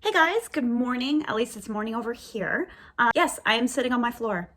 Hey guys, good morning. At least it's morning over here. Yes, I am sitting on my floor.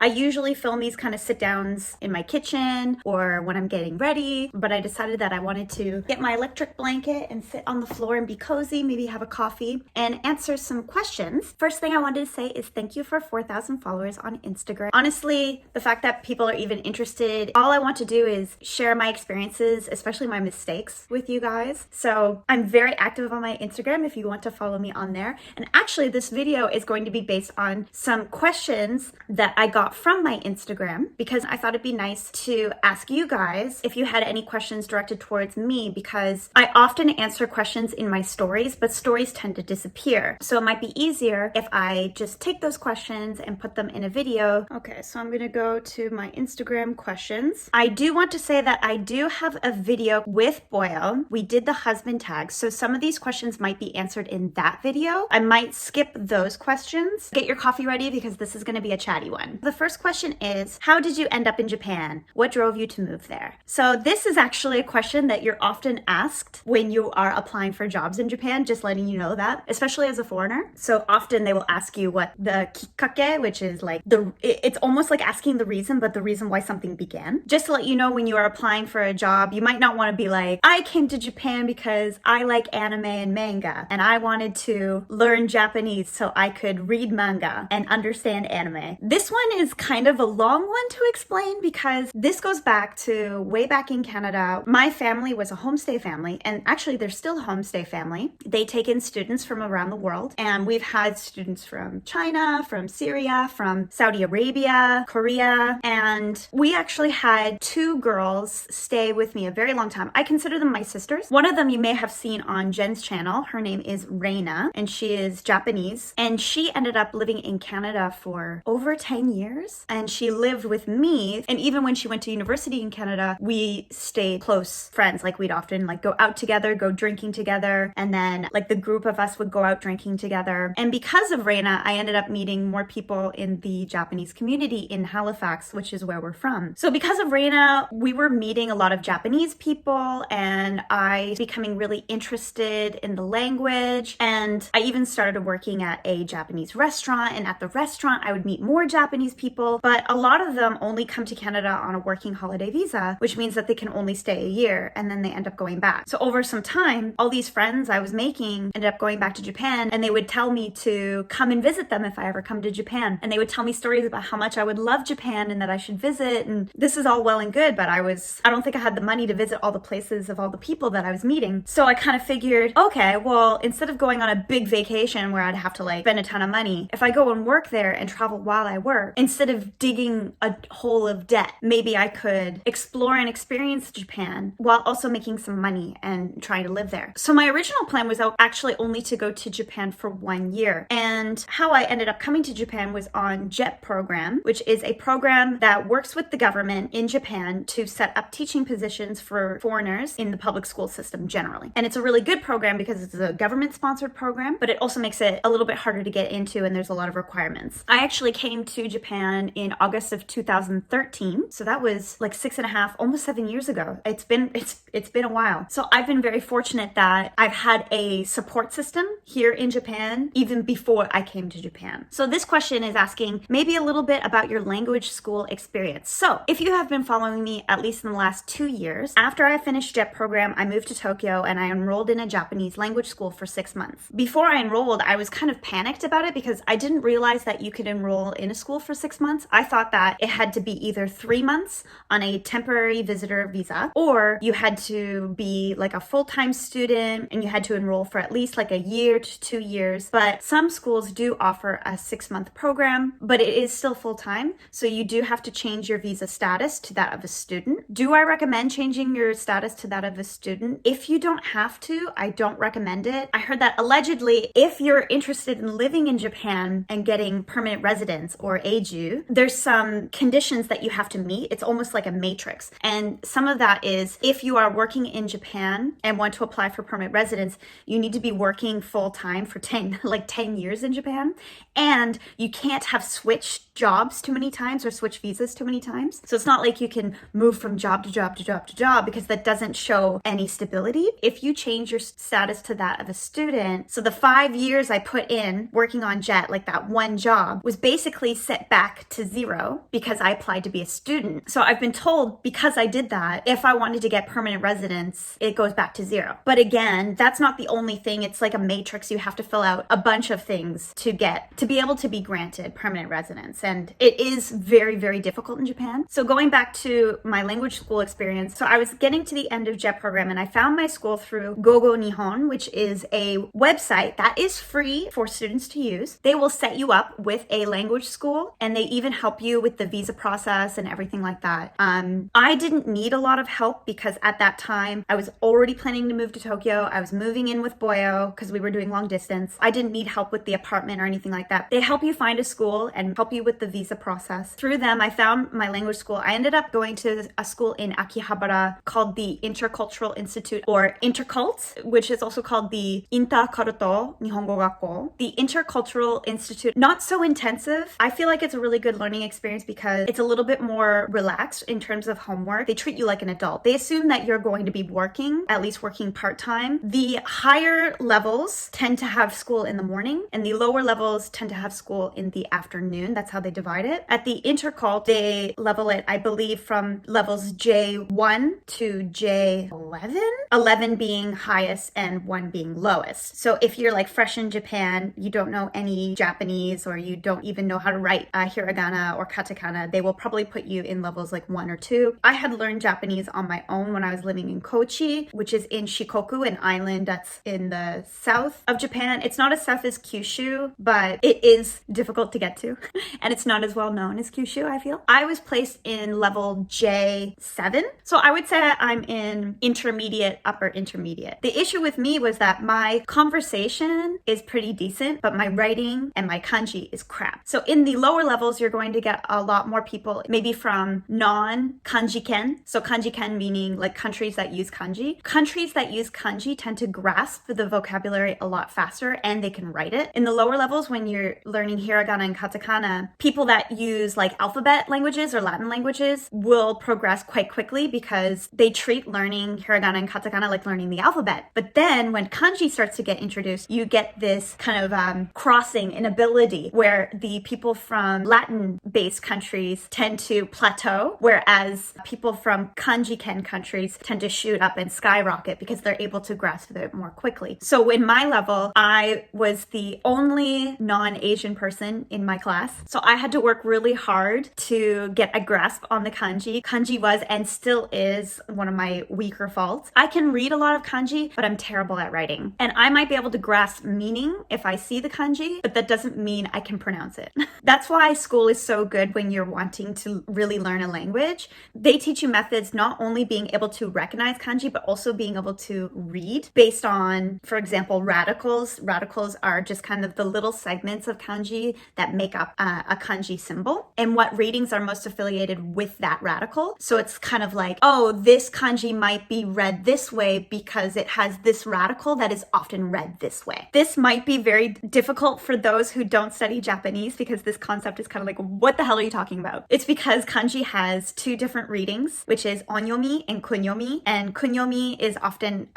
I usually film these kind of sit downs in my kitchen or when I'm getting ready, but I decided that I wanted to get my electric blanket and sit on the floor and be cozy, maybe have a coffee and answer some questions. First thing I wanted to say is thank you for 4,000 followers on Instagram. Honestly, the fact that people are even interested, all I want to do is share my experiences, especially my mistakes with you guys. So I'm very active on my Instagram if you want to follow me on there. And actually this video is going to be based on some questions that I got from my Instagram because I thought it'd be nice to ask you guys if you had any questions directed towards me, because I often answer questions in my stories, but stories tend to disappear. So it might be easier if I just take those questions and put them in a video. Okay, so I'm gonna go to my Instagram questions. I do want to say that I do have a video with Boyo. We did the husband tag, so some of these questions might be answered in that video. I might skip those questions. Get your coffee ready because this is gonna be a chatty one. The first question is, how did you end up in Japan? What drove you to move there? So this is actually a question that you're often asked when you are applying for jobs in Japan, just letting you know that, especially as a foreigner. So often they will ask you what the kikkake, which is like it's almost like asking the reason, but the reason why something began. Just to let you know, when you are applying for a job, you might not want to be like, I came to Japan because I like anime and manga and I wanted to learn Japanese so I could read manga and understand anime. This one is kind of a long one to explain because this goes back to way back in Canada. My family was a homestay family, and actually they're still a homestay family. They take in students from around the world, and we've had students from China, from Syria, from Saudi Arabia, Korea, and we actually had two girls stay with me a very long time. I consider them my sisters. One of them you may have seen on Jen's channel. Her name is Reina, and she is Japanese, and she ended up living in Canada for over 10 years, and she lived with me. And even when she went to university in Canada, we stayed close friends. Like, we'd often like go out together, go drinking together, and then like the group of us would go out drinking together. And because of Reina, I ended up meeting more people in the Japanese community in Halifax, which is where we're from. So because of Reina, we were meeting a lot of Japanese people, and I was becoming really interested in the language. And I even started working at a Japanese restaurant, and at the restaurant I would meet more Japanese people, but a lot of them only come to Canada on a working holiday visa, which means that they can only stay a year and then they end up going back. So over some time, all these friends I was making ended up going back to Japan, and they would tell me to come and visit them if I ever come to Japan. And they would tell me stories about how much I would love Japan and that I should visit. And this is all well and good, but I don't think I had the money to visit all the places of all the people that I was meeting. So I kind of figured, okay, well, instead of going on a big vacation where I'd have to like spend a ton of money, if I go and work there and travel while I work, instead of digging a hole of debt, maybe I could explore and experience Japan while also making some money and trying to live there. So my original plan was actually only to go to Japan for 1 year. And how I ended up coming to Japan was on JET program, which is a program that works with the government in Japan to set up teaching positions for foreigners in the public school system generally. And it's a really good program because it's a government sponsored program, but it also makes it a little bit harder to get into, and there's a lot of requirements. I actually came to Japan in August of 2013. So that was like 6.5, almost 7 years ago. It's been a while. So I've been very fortunate that I've had a support system here in Japan even before I came to Japan. So this question is asking maybe a little bit about your language school experience. So if you have been following me at least in the last 2 years, after I finished JET program, I moved to Tokyo and I enrolled in a Japanese language school for 6 months. Before I enrolled, I was kind of panicked about it because I didn't realize that you could enroll in a school for 6 months. I thought that it had to be either 3 months on a temporary visitor visa, or you had to be like a full-time student and you had to enroll for at least like a year to 2 years. But some schools do offer a 6-month program, but it is still full-time. So you do have to change your visa status to that of a student. Do I recommend changing your status to that of a student? If you don't have to, I don't recommend it. I heard that allegedly, if you're interested in living in Japan and getting permanent residence or AJU, there's some conditions that you have to meet. It's almost like a matrix. And some of that is, if you are working in Japan and want to apply for permanent residence, you need to be working full full time for 10 years in Japan. And you can't have switched jobs too many times or switch visas too many times. So it's not like you can move from job to job to job to job, because that doesn't show any stability. If you change your status to that of a student, so the 5 years I put in working on JET, like that one job, was basically set back to zero because I applied to be a student. So I've been told, because I did that, if I wanted to get permanent residence, it goes back to zero. But again, that's not the only thing. It's like a matrix. You have to fill out a bunch of things to be able to be granted permanent residence. And it is very, very difficult in Japan. So going back to my language school experience, so I was getting to the end of JET program and I found my school through Gogo Nihon, which is a website that is free for students to use. They will set you up with a language school and they even help you with the visa process and everything like that. I didn't need a lot of help because at that time I was already planning to move to Tokyo. I was moving in with Boyo because we were doing long distance. I didn't need help with the apartment or anything like that. They help you find a school and help you with the visa process. Through them, I found my language school. I ended up going to a school in Akihabara called the Intercultural Institute, or Intercult, which is also called the Inta-Karuto Nihongo Gakko. The Intercultural Institute, not so intensive. I feel like it's a really good learning experience because it's a little bit more relaxed in terms of homework. They treat you like an adult. They assume that you're going to be working, at least working part-time. The higher levels tend to have school in the morning and the lower levels tend to have school in the afternoon. That's how they divide it. At the Intercult, they level it, I believe, from levels J1 to J11, 11 being highest and 1 being lowest. So if you're like fresh in Japan, you don't know any Japanese, or you don't even know how to write hiragana or katakana, they will probably put you in levels like 1 or 2. I had learned Japanese on my own when I was living in Kochi, which is in Shikoku, an island that's in the south of Japan. It's not as south as Kyushu, but it is difficult to get to. And it's not as well known as Kyushu, I feel. I was placed in level J7. So I would say I'm in intermediate, upper intermediate. The issue with me was that my conversation is pretty decent, but my writing and my kanji is crap. So in the lower levels, you're going to get a lot more people, maybe from non-kanji-ken. So kanji-ken meaning like countries that use kanji. Countries that use kanji tend to grasp the vocabulary a lot faster and they can write it. In the lower levels, when you're learning hiragana and katakana, people that use like alphabet languages or Latin languages will progress quite quickly because they treat learning hiragana and katakana like learning the alphabet. But then when kanji starts to get introduced, you get this kind of crossing in ability where the people from Latin-based countries tend to plateau, whereas people from kanji-ken countries tend to shoot up and skyrocket because they're able to grasp it more quickly. So in my level, I was the only non-Asian person in my class. So I had to work really hard to get a grasp on the kanji. Kanji was and still is one of my weaker faults. I can read a lot of kanji, but I'm terrible at writing. And I might be able to grasp meaning if I see the kanji, but that doesn't mean I can pronounce it. That's why school is so good when you're wanting to really learn a language. They teach you methods, not only being able to recognize kanji, but also being able to read based on, for example, radicals. Radicals are just kind of the little segments of kanji that make up a kanji symbol and what readings are most affiliated with that radical. So it's kind of like, oh, this kanji might be read this way because it has this radical that is often read this way. This might be very difficult for those who don't study Japanese because this concept is kind of like, what the hell are you talking about? It's because kanji has two different readings, which is onyomi and kunyomi. And kunyomi is often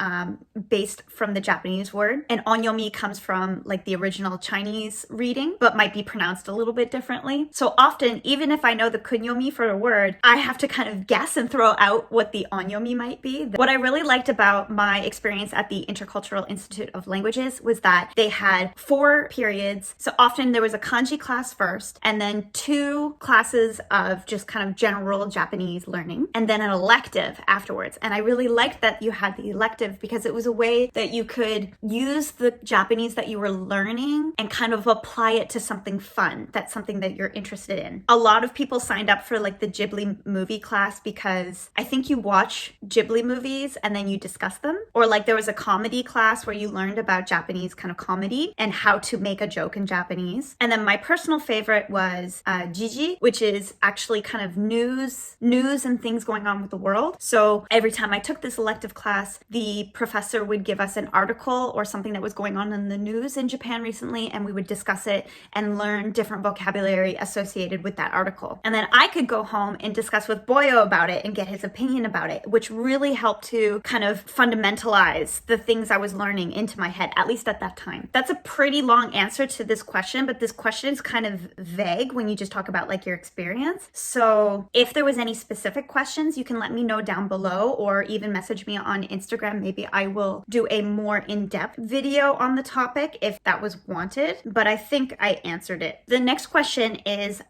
based from the Japanese word, and onyomi comes from like the original Chinese reading, but might be pronounced a little bit differently. So often, even if I know the kunyomi for a word, I have to kind of guess and throw out what the onyomi might be. What I really liked about my experience at the Intercultural Institute of Languages was that they had 4 periods. So often there was a kanji class first, and then 2 classes of just kind of general Japanese learning, and then an elective afterwards. And I really liked that you had the elective because it was a way that you could use the Japanese that you were learning and kind of apply it to something fun. That's something that you're interested in. A lot of people signed up for like the Ghibli movie class because I think you watch Ghibli movies and then you discuss them. Or like there was a comedy class where you learned about Japanese kind of comedy and how to make a joke in Japanese. And then my personal favorite was Jiji, which is actually kind of news and things going on with the world. So every time I took this elective class, the professor would give us an article or something that was going on in the news in Japan recently, and we would discuss it and learn different vocabulary associated with that article. And then I could go home and discuss with Boyo about it and get his opinion about it, which really helped to kind of fundamentalize the things I was learning into my head, at least at that time. That's a pretty long answer to this question, but this question is kind of vague when you just talk about like your experience. So if there was any specific questions, you can let me know down below or even message me on Instagram. Maybe I will do a more in-depth video on the topic if that was wanted, but I think I answered it. The next question is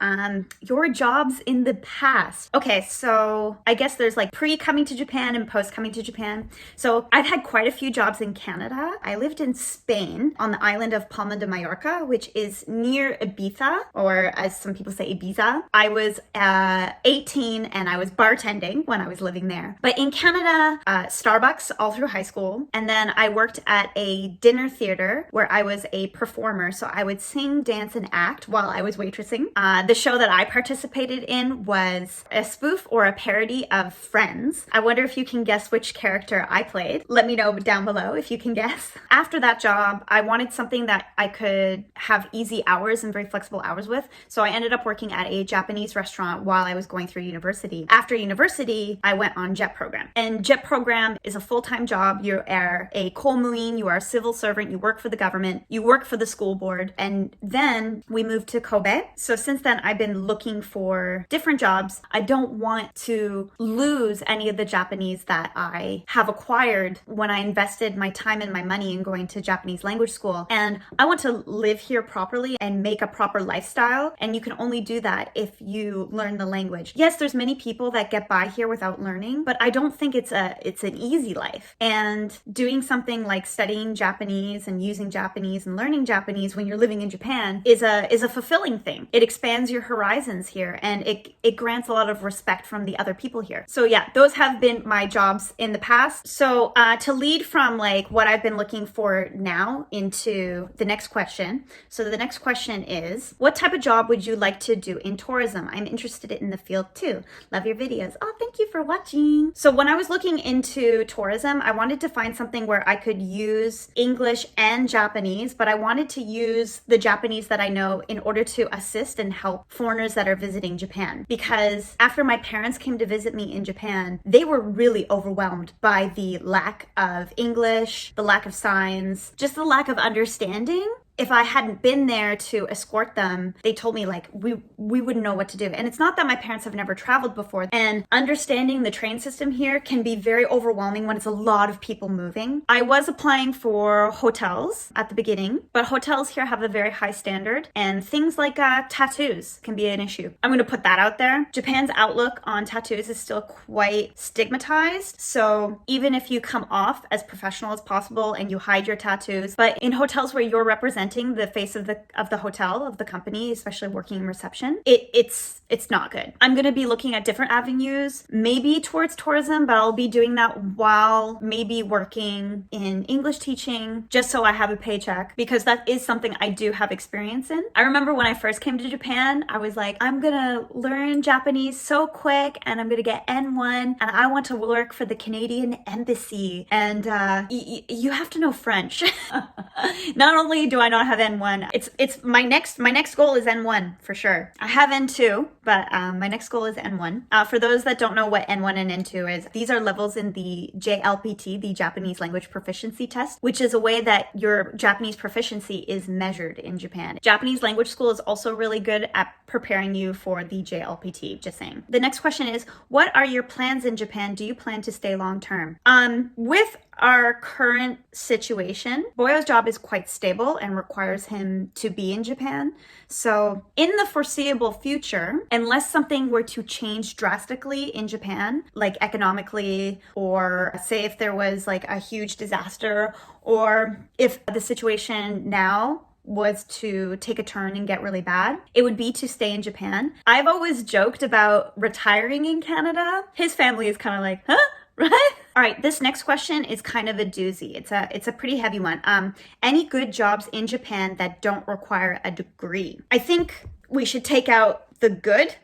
your jobs in the past. Okay, so I guess there's like pre-coming to Japan and post-coming to Japan. So I've had quite a few jobs in Canada. I lived in Spain on the island of Palma de Mallorca, which is near Ibiza, or as some people say, Ibiza. I was 18 and I was bartending when I was living there. But in Canada, Starbucks all through high school. And then I worked at a dinner theater where I was a performer. So I would sing, dance, and act while I was waitressing. The show that I participated in was a spoof or a parody of Friends. I wonder if you can guess which character I played. Let me know down below if you can guess. After that job, I wanted something that I could have easy hours and very flexible hours with. So I ended up working at a Japanese restaurant while I was going through university. After university, I went on JET program. And JET program is a full-time job. You are a komuin, you are a civil servant, you work for the government, you work for the school board. And then we moved to Kobe. So since then, I've been looking for different jobs. I don't want to lose any of the Japanese that I have acquired when I invested my time and my money in going to Japanese language school. And I want to live here properly and make a proper lifestyle. And you can only do that if you learn the language. Yes, there's many people that get by here without learning, but I don't think it's an easy life. And doing something like studying Japanese and using Japanese and learning Japanese when you're living in Japan is a fulfilling thing. It expands your horizons here, and it grants a lot of respect from the other people here. So yeah, those have been my jobs in the past. So to lead from like what I've been looking for now into the next question. So the next question is, what type of job would you like to do in tourism? I'm interested in the field too. Love your videos. Oh, thank you for watching. So when I was looking into tourism, I wanted to find something where I could use English and Japanese, but I wanted to use the Japanese that I know in order to assist and help foreigners that are visiting Japan. Because after my parents came to visit me in Japan, they were really overwhelmed by the lack of English, the lack of signs, just the lack of understanding. If I hadn't been there to escort them, they told me like we wouldn't know what to do. And it's not that my parents have never traveled before. And understanding the train system here can be very overwhelming when it's a lot of people moving. I was applying for hotels at the beginning, but hotels here have a very high standard, and things like tattoos can be an issue. I'm going to put that out there. Japan's outlook on tattoos is still quite stigmatized. So even if you come off as professional as possible and you hide your tattoos, but in hotels where you're representing the face of the hotel, of the company, especially working in reception, it's not good. I'm going to be looking at different avenues, maybe towards tourism, but I'll be doing that while maybe working in English teaching, just so I have a paycheck, because that is something I do have experience in. I remember when I first came to Japan, I was like, I'm going to learn Japanese so quick and I'm going to get N1 and I want to work for the Canadian embassy. And you have to know French. Not only do I not have N1, it's my next goal is N1 for sure. I have N2, but my next goal is N1. For those that don't know what N1 and N2 is, these are levels in the JLPT, the Japanese Language Proficiency Test, which is a way that your Japanese proficiency is measured in Japan. Japanese language school is also really good at preparing you for the JLPT, just saying. The next question is, what are your plans in Japan? Do you plan to stay long term? With our current situation, Boyo's job is quite stable and requires him to be in Japan. So in the foreseeable future, unless something were to change drastically in Japan, like economically, or say if there was like a huge disaster, or if the situation now was to take a turn and get really bad, it would be to stay in Japan. I've always joked about retiring in Canada. His family is kind of like, huh? Right? All right, this next question is kind of a doozy. It's a pretty heavy one. Any good jobs in Japan that don't require a degree? I think we should take out the good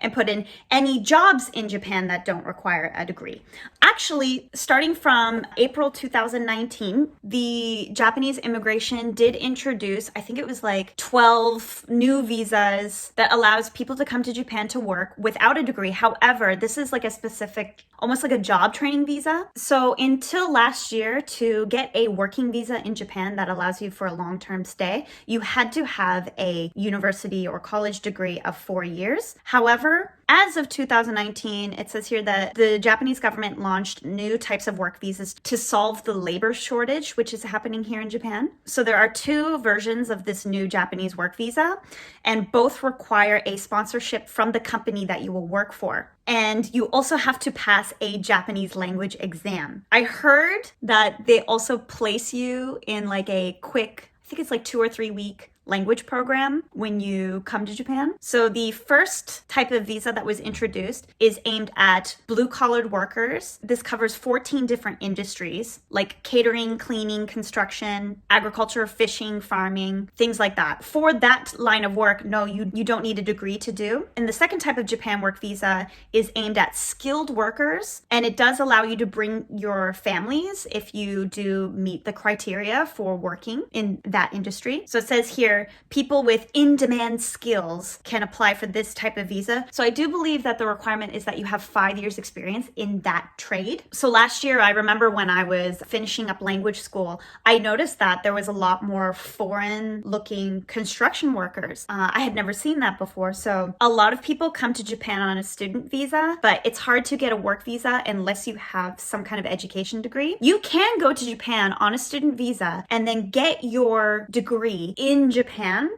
and put in any jobs in Japan that don't require a degree. Actually, starting from April 2019, the Japanese immigration did introduce, I think it was like 12 new visas that allows people to come to Japan to work without a degree. However, this is like a specific, almost like a job training visa. So until last year, to get a working visa in Japan that allows you for a long-term stay, you had to have a university or college degree of 4 years. However, as of 2019, it says here that the Japanese government launched new types of work visas to solve the labor shortage, which is happening here in Japan. So there are two versions of this new Japanese work visa, and both require a sponsorship from the company that you will work for. And you also have to pass a Japanese language exam. I heard that they also place you in like a quick, I think it's like 2 or 3 week language program when you come to Japan. So the first type of visa that was introduced is aimed at blue-collared workers. This covers 14 different industries like catering, cleaning, construction, agriculture, fishing, farming, things like that. For that line of work, no, you don't need a degree to do. And the second type of Japan work visa is aimed at skilled workers, and it does allow you to bring your families if you do meet the criteria for working in that industry. So it says here, people with in-demand skills can apply for this type of visa. So I do believe that the requirement is that you have 5 years experience in that trade. So last year, I remember when I was finishing up language school, I noticed that there was a lot more foreign-looking construction workers. I had never seen that before. So a lot of people come to Japan on a student visa, but it's hard to get a work visa unless you have some kind of education degree. You can go to Japan on a student visa and then get your degree in Japan.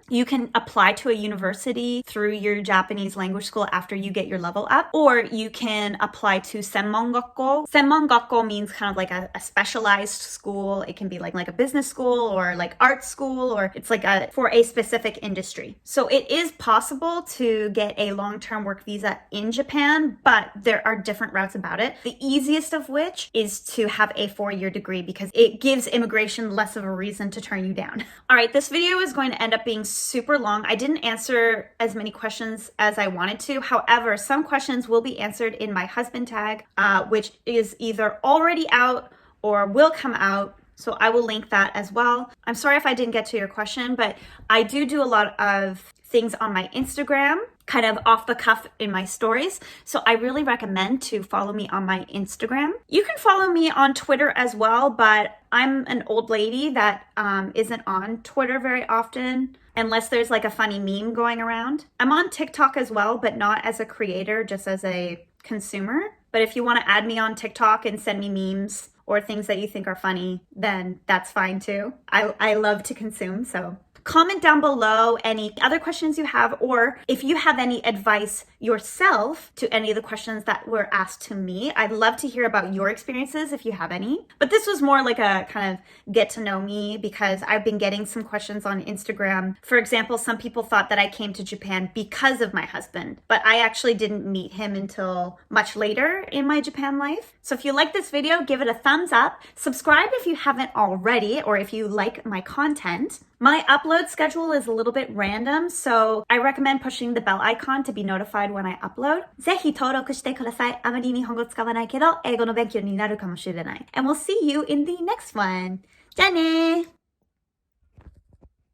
You can apply to a university through your Japanese language school after you get your level up, or you can apply to senmongakko. Senmongakko means kind of like a specialized school. It can be like a business school or like art school, or it's like for a specific industry. So it is possible to get a long-term work visa in Japan, but there are different routes about it. The easiest of which is to have a 4-year degree because it gives immigration less of a reason to turn you down. All right, this video is going to end up being super long. I didn't answer as many questions as I wanted to. However, some questions will be answered in my husband tag, which is either already out or will come out. So I will link that as well. I'm sorry if I didn't get to your question, but I do a lot of things on my Instagram, kind of off the cuff in my stories. So I really recommend to follow me on my Instagram. You can follow me on Twitter as well, but I'm an old lady that isn't on Twitter very often, unless there's like a funny meme going around. I'm on TikTok as well, but not as a creator, just as a consumer. But if you want to add me on TikTok and send me memes or things that you think are funny, then that's fine too. I love to consume, so comment down below any other questions you have, or if you have any advice yourself to any of the questions that were asked to me. I'd love to hear about your experiences if you have any. But this was more like a kind of get to know me because I've been getting some questions on Instagram. For example, some people thought that I came to Japan because of my husband, but I actually didn't meet him until much later in my Japan life. So if you like this video, give it a thumbs up. Subscribe if you haven't already, or if you like my content. My upload schedule is a little bit random, so I recommend pushing the bell icon to be notified when I upload. ぜひ登録してください。あまり日本語使わないけど、英語の勉強になるかもしれない。And we'll see you in the next one. じゃあねー。